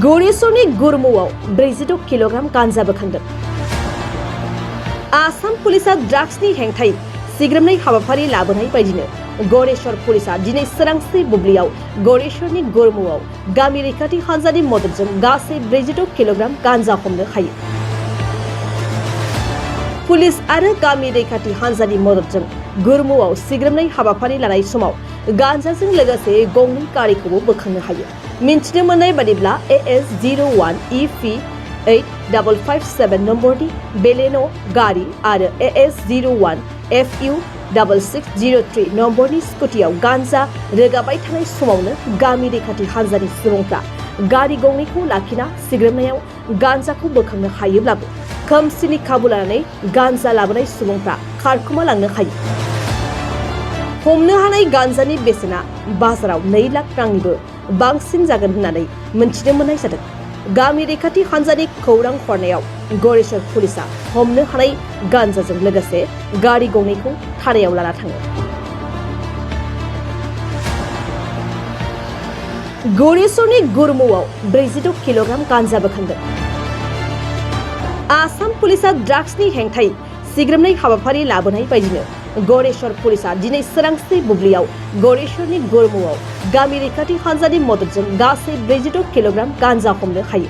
गौरीसरनि गुरमुआव 46 kilogram गांजा बोखांदों। आसाम पुलिसा ड्राग्सनि हेंथायै सिग्रोमनाय हाबाफारि लाबोनाय बायदिनो गौरेश्वर पुलिसा दिनै सोरांसि बुब्लियाव गौरेश्वरनि गुरमुआव गामि रैखाथि हान्जानि मददजों गासै 46 किल'ग्राम गांजा हमनो हायो। पुलिस आरो गामि रैखाथि हान्जानि मददजों गुरमुआव सिग्रोमनाय हाबाफारि लानाय समाव गांजाजों लोगोसे गंनै गारिखौबो बोखांनो हायो। मिन्थिनो मोननाय बादिब्ला AS01 EP 8557 नम्बरनि बेलेन' गारि आरो AS01 FU 6603 नम्बरनि स्कुटियाव गांजा रोगाबाय थानाय समावनो गामि रैखाथि हान्जानि सुबुंफ्रा गारि गंनैखौ लाखिना सिग्रोमनायाव गांजाखौ बोखांनो हायोब्लाबो खोमसिनि खाबु लानानै गांजा लाबोनाय सुबुंफ्रा खारखुमा लांनो हायो। हमनो हानाय गांजानि बेसेना बाजाराव 2 लाख रांनिबो बांसिन जागोन होननानै मिन्थिनो मोननाय जादों। गामि रैखाथि हान्जानि खौरां हरनायाव गौरेश्वर पुलिसा हमनो हानाय गांजाजों लोगोसे गारि गंनैखौ थानायाव लाना थाङो। गौरेश्वरनि गुरमुआव 46 किल'ग्राम गांजा बोखांदों। आसाम पुलिसा ड्राग्सनि हेंथायै सिग्रोमनाय हाबाफारि लाबोनाय बायदिनो गौरेश्वर पुलिसा दिनै सोरांसि बुब्लियाव गौरेश्वरनि गुरमुआव गामि रैखाथि हान्जानि मददजों गासै 46 किल'ग्राम गांजा हमनो हायो।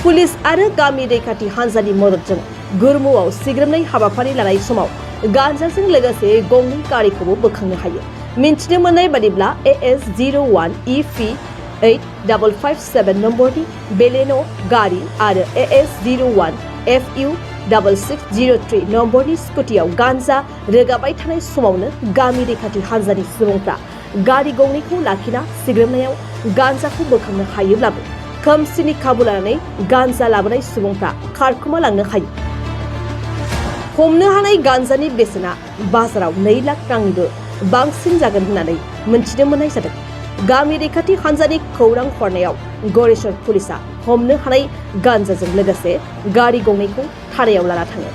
पुलिस आरो गामि रैखाथि हान्जानि मददजों गुरमुआव सिग्रोमनाय हाबाफारि लानाय समाव गांजाजों लोगोसे गंनै गारिखौबो बोखांनो हायो। मिन्थिनो मोननाय बादिब्ला AS01 EP 8557 नम्बरनि बेलेन' गारि आरो AS01 FU 6603 नम्बरनि स्कुटियाव गांजा रोगाबाय थानाय समावनो गामि रैखाथि हान्जानि सुबुंफ्रा गारि गंनैखौ लाखिना सिग्रोमनायाव गांजाखौ बोखांनो हायोब्लाबो खोमसिनि खाबु लानानै गांजा लाबोनाय सुबुंफ्रा खारखुमा लांनो हायो। हमनो हानाय गांजानि बेसेना बाजाराव 2 लाख रांनिबो बांसिन जागोन होननानै मिन्थिनो मोननाय जादों। गामि रैखाथि हान्जानि खौरां हरनायाव गौरेश्वर पुलिसा हमनो हानाय गांजाजों लोगोसे गारि गंनैखौ थानायाव लाना थाङो।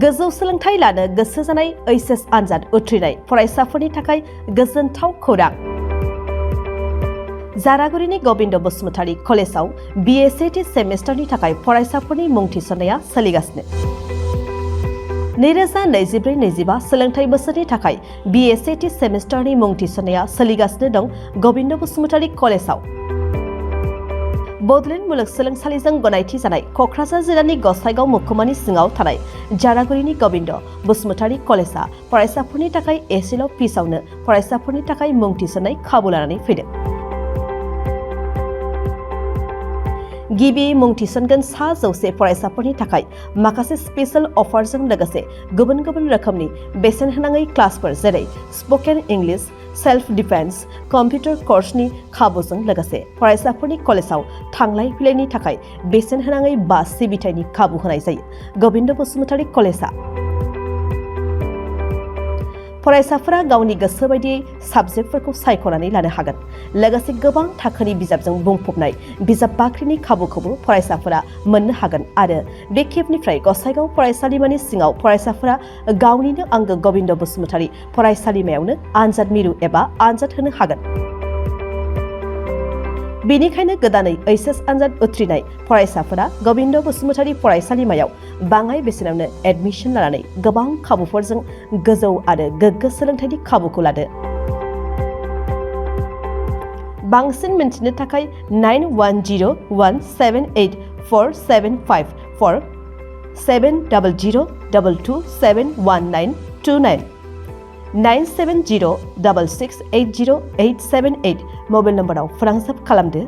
गोजौ सोलोंथाइ लानो गोसो जानाय HS आनजाद उथ्रिनाय फरायसाफोरनि थाखाय गोजोनथाव खौरां। जारागुरिनि गबिन्द बसुमतारी कलेजाव BSAT सेमेस्टारनि थाखाय फरायसाफोरनि मुं थिसननाया सोलिगासिनो। 2024-25 सोलोंथाइ बोसोरनि थाखाय BSAT सेमेस्टारनि मुं थिसननाया सोलिगासिनो दं गबिन्द बसुमतारी कलेजाव। बड'लेण्ड मुलुगसोलोंसालिजों गनायथि जानाय क'क्राझार जिल्लानि गसाइगाव महकुमानि सिङाव थानाय जारागुरिनि गबिन्द बसुमतारी कलेजा फरायसाफोरनि थाखाय एसेल' फिसावनो फरायसाफोरनि थाखाय मुं थिसननाय खाबु लानानै फैदों। गिबि मुं थिसनगोन 100 फरायसाफोरनि थाखाय माखासे स्पेशल अफारजों लोगोसे गुबुन गुबुन रोखोमनि बेसेन होनाङै क्लासफोर जेरै spoken English, self defence, computer कर्सनि खाबुजों लोगोसे फरायसाफोरनि कलेजाव थांलाय फैलायनि थाखाय बेसेन होनाङै बास सिबिथायनि खाबु होनाय जायो। गबिन्द बसुमतारी कलेजा फरायसाफोरा गावनि गोसो बायदियै साबजेक्टफोरखौ सायख'नानै लानो हागोन। लोगोसे गोबां थाखोनि बिजाबजों बुंफबनाय बिजाब बाख्रिनि खाबुखौबो फरायसाफोरा मोननो हागोन आरो बे खेबनिफ्राय गसाइगाव फरायसालिमानि सिङाव फरायसाफोरा गावनिनो आंगो गबिन्द बसुमतारी फरायसालिमायावनो आनजाद मिरु एबा आनजाद होनो हागोन। बेनिखायनो गोदानै HS आनजाद उथ्रिनाय फरायसाफोरा गबिन्द बसुमतारी फरायसालिमायाव बाङाय बेसेनावनो एडमिसन लानानै गोबां खाबुफोरजों गोजौ आरो गोग्गो सोलोंथाइनि खाबुखौ लादो। बांसिन मिन्थिनो थाखाय 9101784754 7002271929 97066808878 मबाइल नम्बराव फोनांजाब खालामदो।